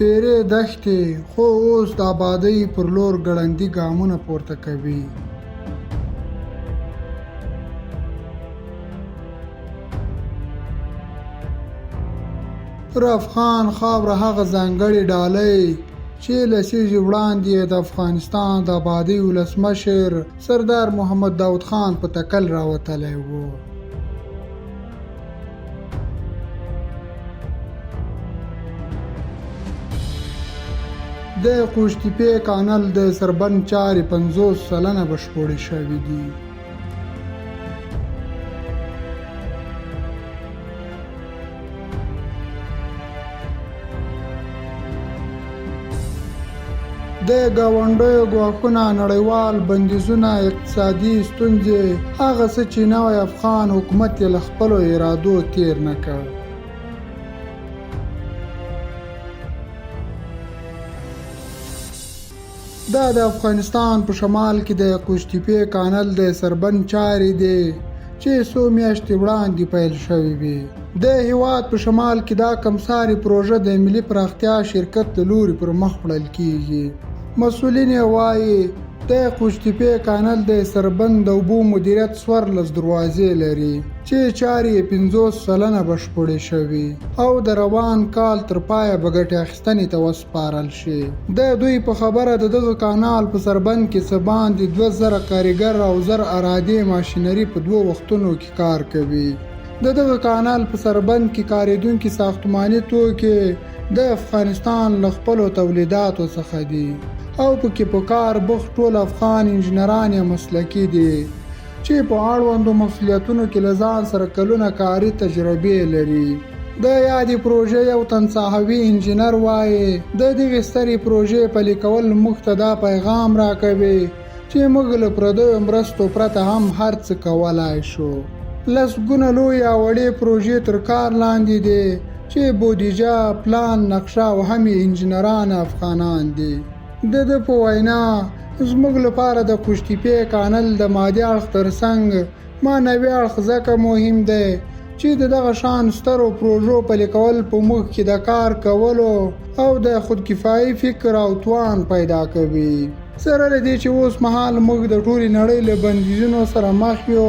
سپیرې دښتې خو اوس د آبادۍ پر لور ګړندي ګامونه پورته کوي. پر افغان خاوره هغه ځانګړې ډالۍ چې لسیزې وړاندې د افغانستان د آبادۍ ولسمشر سردار محمد داود خان په تکل راوتلی و. د قوشتېپې کانال د سربند چارې 50 سلنه بشپړې شوې دي. د ګاونډیو ګواښونه، نړیوال بندیزونه، اقتصادي ستونزې، هغه څه چې نوی افغان حکومت یې له خپلو ارادو تیر نه کړ. دا د افغانستان په شمال کې د قوشتېپې کانال د سربند چارې دي چې څو میاشتې وړاندې پیل شوې وې. د هېواد په شمال کې دا کمسارې پروژه د ملي پراختیا شرکت له لوري پر مخ وړل کیږي. مسؤلین یې وایي د قوشتېپې کانال د سربند د اوبو مدیریت 14 دروازې لري چې چارې 50 سلنه بشپړې شوي او د روان کال تر پایه به ګټې اخیستنې ته وسپارل شي. د دوی په خبره د دغه کانال په سربند کې څه باندې 2000 کارګر او 1000 ارادې ماشینري په 2 وختونو کې کار کوي. د دغه کانال په سربند کې کارېدونکي ساختماني توکي د افغانستان له خپلو تولیداتو څخه دي او پکې په کار بوخت ټول افغان انجینران یې مسلکي دي چې په اړوندو مسؤلیتونو کې له ځان سره کلونه کاري تجربې لري. د یادې پروژې یو تن صحوي انجینر وایي د دغې سترې پروژې پلي کول موږ ته دا پیغام راکوي چې موږ له پردیو مرستو پرته هم هر څه کولای شو. لسګونه لویې او وړې پروژې تر کار لاندې دي چې بودیجه، پلان، نقشه او هم انجینران افغانان دي. د ده په وینا زموږ لپاره د قوشتېپې کانال د مادي اړخ ترڅنګ معنوي اړخ ځکه مهم دی چې د دغه شان سترو پروژو پلي کول په موږ کې د کار کولو او د خودکفایي فکر او توان پیدا کوي. سره له دې چې اوس مهال موږ د ټولې نړۍ له بندیزونو سره مخ یو،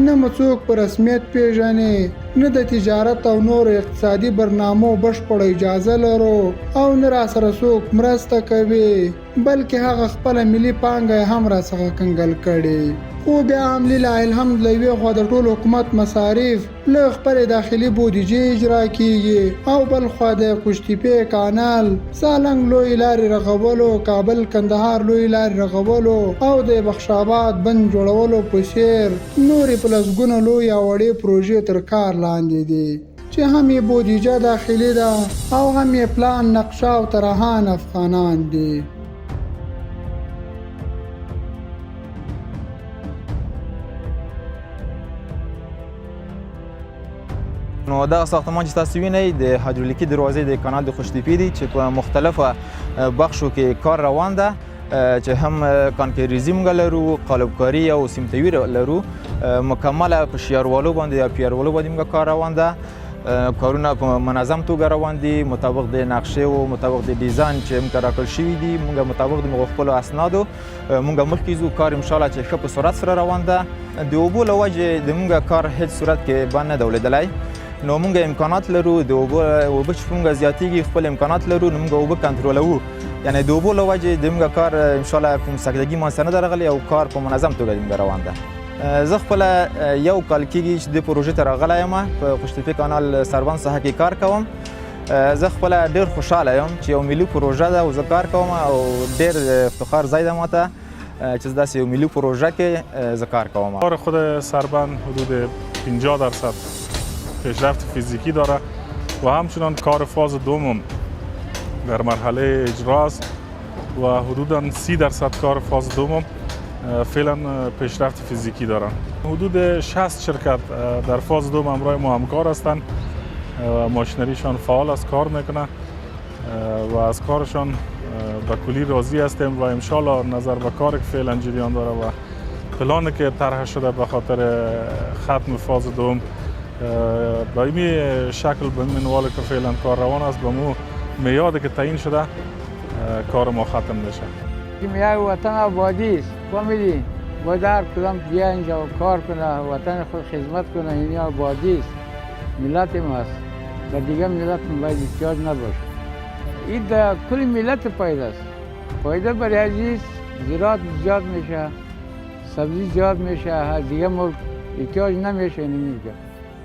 نه مو څوک په رسمیت پیژني، نه د تجارت او نورو اقتصادي برنامو بشپړه اجازه لرو او نه را سره څوک مرسته کوي، بلکې هغه خپله ملي پانګه هم را څخه کنګل کړي. خو بیا هم لله الحمد له یوې خوا د ټول حکومت مصارف له خپلې داخلي بودیجې اجرا کیږي او بل خوا د قوشتېپې کانال، سالنګ لوی لارې رغولو، کابل کندهار لوی لارې رغولو او د بخش آباد بند جوړولو په څېر نورې په لسګونو لوی او وړې پروژې تر کار لاندې دي چې هم یې بودیجه داخلي ده او هم یې پلان، نقشه او طرحان افغانان دي. نو دا ساختمان چې تاسو وینئ د هایدرولیکي دروازې د کانال د قوشتېپې دي چې په مختلفو بخشو کې کار روان ده چې هم کانکریزي موږ لرو، قالبکاري او سیمتوي لرو، مکمله په شیاروالو باندې یا پیاروالو باندې موږ کار روان ده. کارونه په منظم توګه روان دي مطابق د نقشې او مطابق د ډیزاین چې موږ راکړل شوي دي. موږ مطابق د موږ خپلو اسنادو موږ مخکې ځو. کار انشاءالله چې ښه په سرعت سره روان ده. د اوبو له وجې د موږ کار هیڅ صورت کې بند نه ده ولیدلی. نو موږ امکانات لرو د اوبه چې موږ زیاتېږي خپل امکانات لرو نو موږ اوبه کنټرولوو. یعنې د اوبو له وجې د موږ کار انشاءالله په مسکدګي منځته نه ده راغلی او کار په منظم توګه د موږ روان ده. زه خپله یو کال کېږي چې دې پروژې ته راغلی یم، په قوشتېپې کانال سربند ساحه کې کار کوم. زه خپله ډېر خوشحاله یم چې یو ملي پروژه ده او زه کار کوم او ډېر افتخار ځای ده ماته چې داسې یو ملي پروژه کې زه کار کوم. کار خود سربند حدود 50% پیشرفت فیزیکی داره و همچنان کار فاز دوم در مرحله اجراست و حدوداً 30% کار فاز دوم فعلا پیشرفت فیزیکی دارن. حدود 60 شرکت در فاز دوم همراه ما همکار هستند و ماشینریشان فعال است، کار میکنه و از کارشان به کلی راضی هستیم و انشالله نظر به کار که فعلا جریان داره و پلانی که طرح شده به خاطر ختم فاز دوم به این شکل به منوال که فعلا کار روان است به مو میادی که تعیین شده کار ما ختم بشه. یک وطن آبادی است. فهمیدی؟ باید هر کدام بیا اینجا کار کنه، وطن خود خدمت کنه. این آبادی است، ملت ما است و دیگه ملت باید احتیاج نباشه. این در کل ملت پایده است. پایده برای عزیز زراعت زیاد میشه، سبزی زیاد میشه، دیگه ملک احتیاج نمیشه اینجا.